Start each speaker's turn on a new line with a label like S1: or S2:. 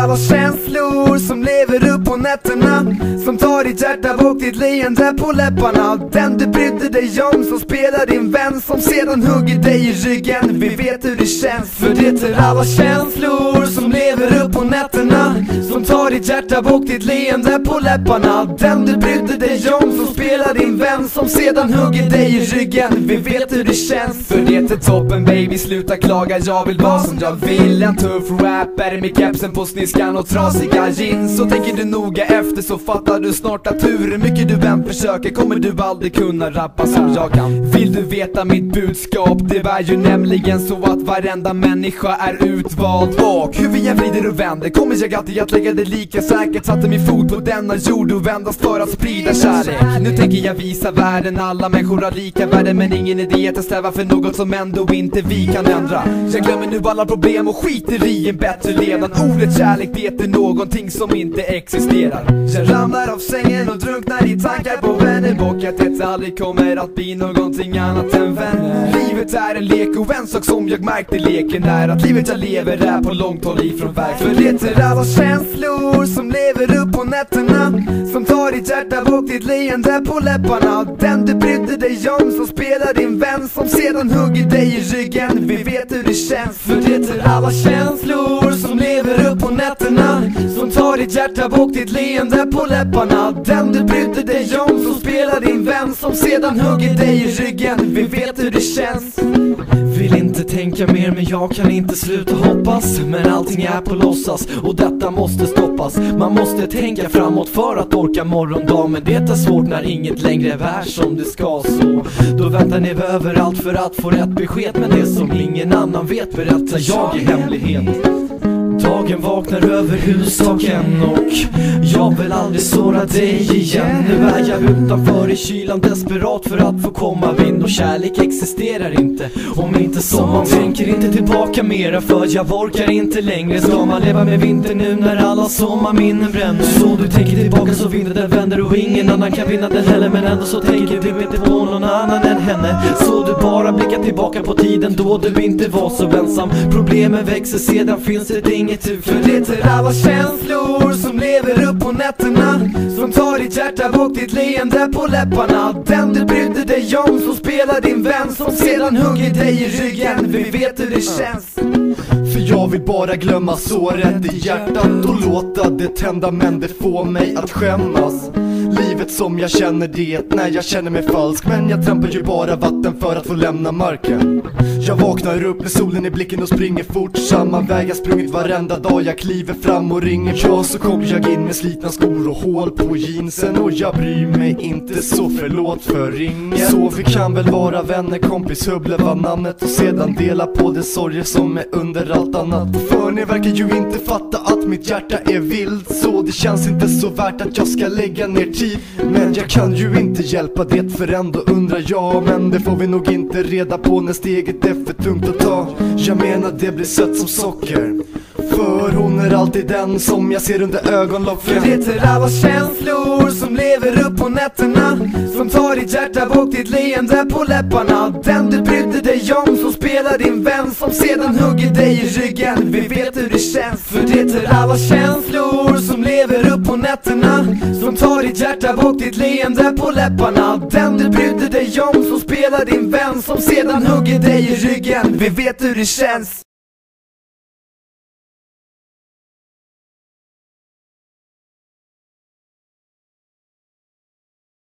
S1: alla känslor som lever upp på nätterna, som tar ditt hjärta och ditt leende på läpparna. Den du brydde dig om som spelar din vän, som sedan hugger dig i ryggen. Vi vet hur det känns. För det är alla känslor som lever upp på nätterna, som tar ditt hjärta och ditt leende på läpparna. Den du brydde dig om som spelar din vän, som sedan hugger dig i ryggen. Vi vet hur det känns. För det är toppen baby, sluta klaga, jag vill vara som jag vill. En tuff rapper med kepsen på sniskan och trasiga jeans. Så tänker du noga efter så fattar du snart att hur mycket du än försöker kommer du aldrig kunna rappa som jag kan. Vill du veta mitt budskap? Det var ju nämligen så att varenda människa är utvald. Och hur vi än vrider och vänder kommer jag alltid att lägga det lika säkert. Satte min fot på denna jord och vändas för att sprida kärlek. Nu tänker jag visa världen, alla människor har lika värde, men ingen idé att sträva för något som ändå inte vi kan ändra. Jag glömmer nu alla problem och skiter i en bättre levnad. Ordet kärlek, det är någonting som inte existerar. Jag ramlar av sängen och drunknar i tankar på vänner, och att det aldrig kommer att bli någonting annat än vänner. Livet är en lek och en sak som jag märkte leken är att livet jag lever är på långt håll ifrån verk. För det är alla känslor som lever upp på nätterna, som tar ditt hjärta och ditt leende på läpparna. Den du brydde dig om som spelar din vän, som sedan hugger dig i ryggen. Vi vet hur det känns. För det är alla känslor som lever upp på nätterna, som tar ditt hjärta och ditt leende på läpparna. Den du brydde dig om som spelar din vän, som sedan hugger dig i ryggen. Vi vet hur det känns. Vill inte tänka mer men jag kan inte sluta hoppas. Men allting är på låtsas och detta måste stoppas. Man måste tänka framåt för att orka morgondag, men det är svårt när inget längre är värt som det ska. Så då väntar ni överallt för att få rätt besked, men det som ingen annan vet berättar jag i hemlighet. Dagen vaknar över hustaken och jag vill aldrig såra dig igen. Nu är jag utanför i kylan desperat för att få komma vind, och kärlek existerar inte om inte sommaren. Tänker inte tillbaka mera för jag orkar inte längre. Ska man leva med vinter nu när alla sommarminnen bränner? Så du tänker tillbaka så vinden den vänder och ingen annan kan vinna den heller, men ändå så tänker du inte på någon annan än henne. Så du bara blickar tillbaka på tiden då du inte var så ensam. Problemen växer, sedan finns det inget. För det är alla känslor som lever upp på nätterna, som tar ditt hjärta och ditt leende på läpparna. Den du brydde dig om som spelar din vän, som sedan hugger dig i ryggen. Vi vet hur det känns.
S2: För jag vill bara glömma såret i hjärtat och låta det tända, men det får mig att skämmas. Livet som jag känner det när jag känner mig falsk, men jag trampar ju bara vatten för att få lämna marken. Jag vaknar upp med solen i blicken och springer fort samma väg jag sprungit varenda dag. Jag kliver fram och ringer, ja så kommer jag in med slitna skor och hål på jeansen, och jag bryr mig inte så förlåt för ringen. Så vi kan väl vara vänner, kompis Hubble var namnet, och sedan dela på det sorger som är under allt annat. För ni verkar ju inte fatta att mitt hjärta är vilt, så det känns inte så värt att jag ska lägga ner tid. Men jag kan ju inte hjälpa det, för ändå undrar jag. Men det får vi nog inte reda på när steget är för tungt att ta. Jag menar det blir sött som socker, för hon är alltid den som jag ser under ögonlocken.
S1: För det är alla känslor som lever upp på nätterna, som tar ditt hjärta och ditt leende på läpparna. Den du brydde dig om som spelar din vän, som sedan hugger dig i ryggen. Vi vet hur det känns. För det är alla känslor som lever upp på nätterna, som tar ditt hjärta och ditt leende på läpparna. Den du brydde dig om som spelar din vän, som sedan hugger dig i ryggen. Vi vet hur det känns.